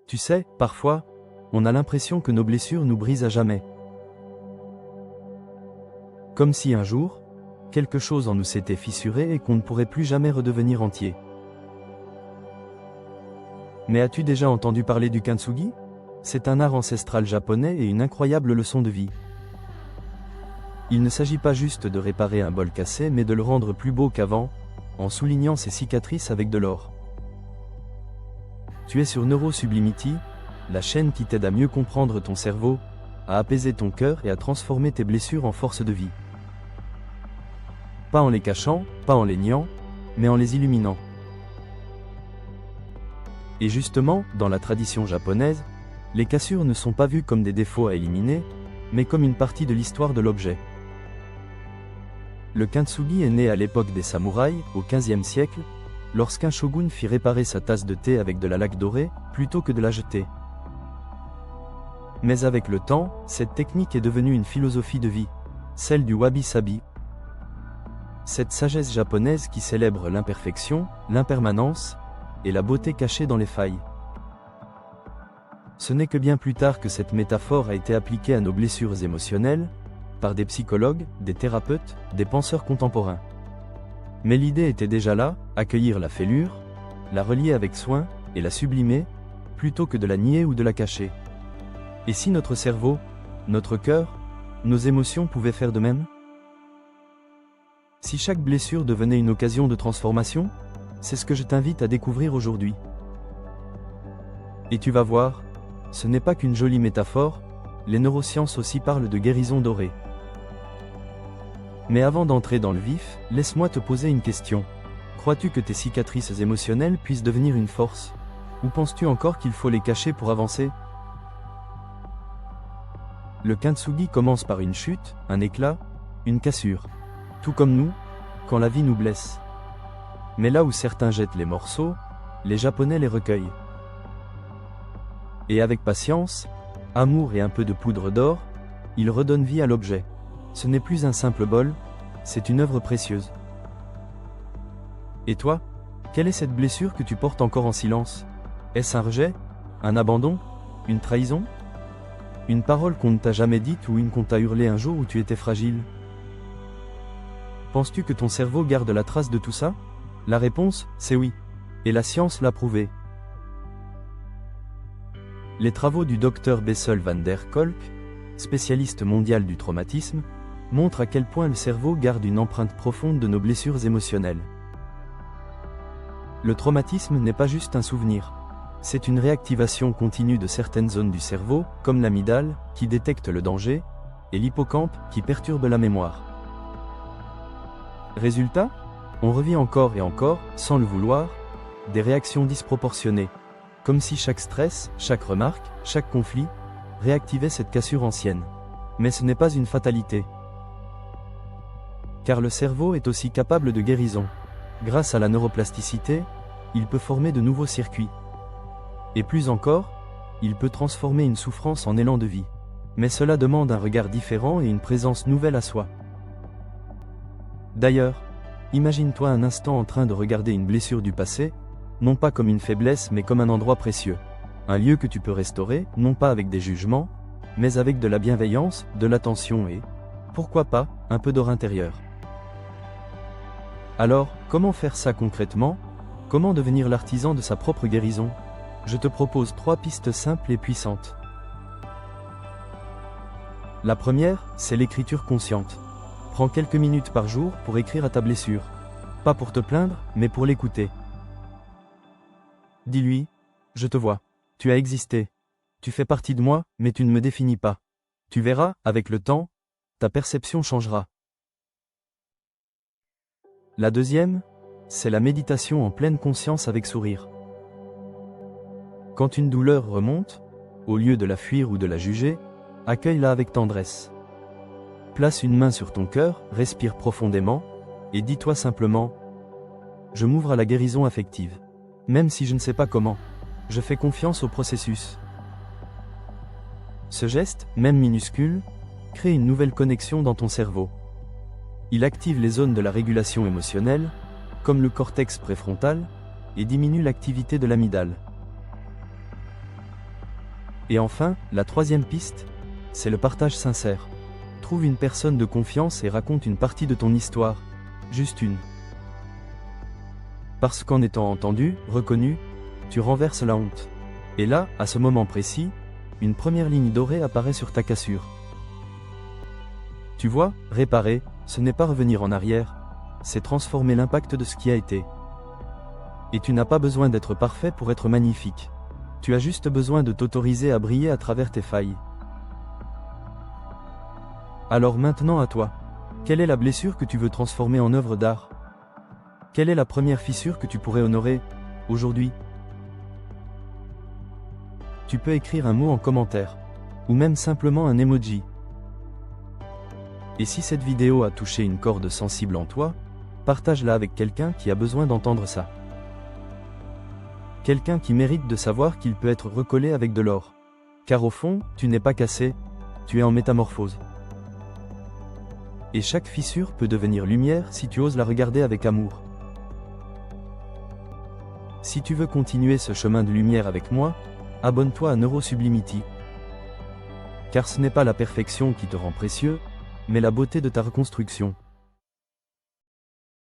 Tu sais, parfois, on a l'impression que nos blessures nous brisent à jamais. Comme si un jour, quelque chose en nous s'était fissuré et qu'on ne pourrait plus jamais redevenir entier. Mais as-tu déjà entendu parler du kintsugi? C'est un art ancestral japonais et une incroyable leçon de vie. Il ne s'agit pas juste de réparer un bol cassé mais de le rendre plus beau qu'avant, en soulignant ses cicatrices avec de l'or. Tu es sur Neurosublimity, la chaîne qui t'aide à mieux comprendre ton cerveau, à apaiser ton cœur et à transformer tes blessures en force de vie. Pas en les cachant, pas en les niant, mais en les illuminant. Et justement, dans la tradition japonaise, les cassures ne sont pas vues comme des défauts à éliminer, mais comme une partie de l'histoire de l'objet. Le kintsugi est né à l'époque des samouraïs, au XVe siècle, lorsqu'un shogun fit réparer sa tasse de thé avec de la laque dorée, plutôt que de la jeter. Mais avec le temps, cette technique est devenue une philosophie de vie, celle du wabi-sabi. Cette sagesse japonaise qui célèbre l'imperfection, l'impermanence, et la beauté cachée dans les failles. Ce n'est que bien plus tard que cette métaphore a été appliquée à nos blessures émotionnelles, par des psychologues, des thérapeutes, des penseurs contemporains. Mais l'idée était déjà là, accueillir la fêlure, la relier avec soin, et la sublimer, plutôt que de la nier ou de la cacher. Et si notre cerveau, notre cœur, nos émotions pouvaient faire de même? Si chaque blessure devenait une occasion de transformation, c'est ce que je t'invite à découvrir aujourd'hui. Et tu vas voir, ce n'est pas qu'une jolie métaphore, les neurosciences aussi parlent de guérison dorée. Mais avant d'entrer dans le vif, laisse-moi te poser une question. Crois-tu que tes cicatrices émotionnelles puissent devenir une force? Ou penses-tu encore qu'il faut les cacher pour avancer? Le kintsugi commence par une chute, un éclat, une cassure. Tout comme nous, quand la vie nous blesse. Mais là où certains jettent les morceaux, les Japonais les recueillent. Et avec patience, amour et un peu de poudre d'or, ils redonnent vie à l'objet. Ce n'est plus un simple bol, c'est une œuvre précieuse. Et toi, quelle est cette blessure que tu portes encore en silence? Est-ce un rejet? Un abandon? Une trahison? Une parole qu'on ne t'a jamais dite ou une qu'on t'a hurlée un jour où tu étais fragile? Penses-tu que ton cerveau garde la trace de tout ça? La réponse, c'est oui. Et la science l'a prouvé. Les travaux du Dr Bessel van der Kolk, spécialiste mondial du traumatisme, montrent à quel point le cerveau garde une empreinte profonde de nos blessures émotionnelles. Le traumatisme n'est pas juste un souvenir. C'est une réactivation continue de certaines zones du cerveau, comme l'amygdale, qui détecte le danger, et l'hippocampe, qui perturbe la mémoire. Résultat, on revit encore et encore, sans le vouloir, des réactions disproportionnées, comme si chaque stress, chaque remarque, chaque conflit, réactivait cette cassure ancienne. Mais ce n'est pas une fatalité. Car le cerveau est aussi capable de guérison. Grâce à la neuroplasticité, il peut former de nouveaux circuits. Et plus encore, il peut transformer une souffrance en élan de vie. Mais cela demande un regard différent et une présence nouvelle à soi. D'ailleurs, imagine-toi un instant en train de regarder une blessure du passé, non pas comme une faiblesse mais comme un endroit précieux. Un lieu que tu peux restaurer, non pas avec des jugements, mais avec de la bienveillance, de l'attention et, pourquoi pas, un peu d'or intérieur. Alors, comment faire ça concrètement? Comment devenir l'artisan de sa propre guérison? Je te propose 3 pistes simples et puissantes. La première, c'est l'écriture consciente. Prends quelques minutes par jour pour écrire à ta blessure. Pas pour te plaindre, mais pour l'écouter. Dis-lui, je te vois. Tu as existé. Tu fais partie de moi, mais tu ne me définis pas. Tu verras, avec le temps, ta perception changera. La deuxième, c'est la méditation en pleine conscience avec sourire. Quand une douleur remonte, au lieu de la fuir ou de la juger, accueille-la avec tendresse. Place une main sur ton cœur, respire profondément, et dis-toi simplement « Je m'ouvre à la guérison affective. Même si je ne sais pas comment, je fais confiance au processus. » Ce geste, même minuscule, crée une nouvelle connexion dans ton cerveau. Il active les zones de la régulation émotionnelle, comme le cortex préfrontal, et diminue l'activité de l'amygdale. Et enfin, la troisième piste, c'est le partage sincère. Trouve une personne de confiance et raconte une partie de ton histoire, juste une. Parce qu'en étant entendu, reconnu, tu renverses la honte. Et là, à ce moment précis, une première ligne dorée apparaît sur ta cassure. Tu vois, réparer, ce n'est pas revenir en arrière, c'est transformer l'impact de ce qui a été. Et tu n'as pas besoin d'être parfait pour être magnifique. Tu as juste besoin de t'autoriser à briller à travers tes failles. Alors maintenant à toi. Quelle est la blessure que tu veux transformer en œuvre d'art? Quelle est la première fissure que tu pourrais honorer, aujourd'hui? Tu peux écrire un mot en commentaire, ou même simplement un emoji. Et si cette vidéo a touché une corde sensible en toi, partage-la avec quelqu'un qui a besoin d'entendre ça. Quelqu'un qui mérite de savoir qu'il peut être recollé avec de l'or. Car au fond, tu n'es pas cassé, tu es en métamorphose. Et chaque fissure peut devenir lumière si tu oses la regarder avec amour. Si tu veux continuer ce chemin de lumière avec moi, abonne-toi à Neurosublimity. Car ce n'est pas la perfection qui te rend précieux, mais la beauté de ta reconstruction.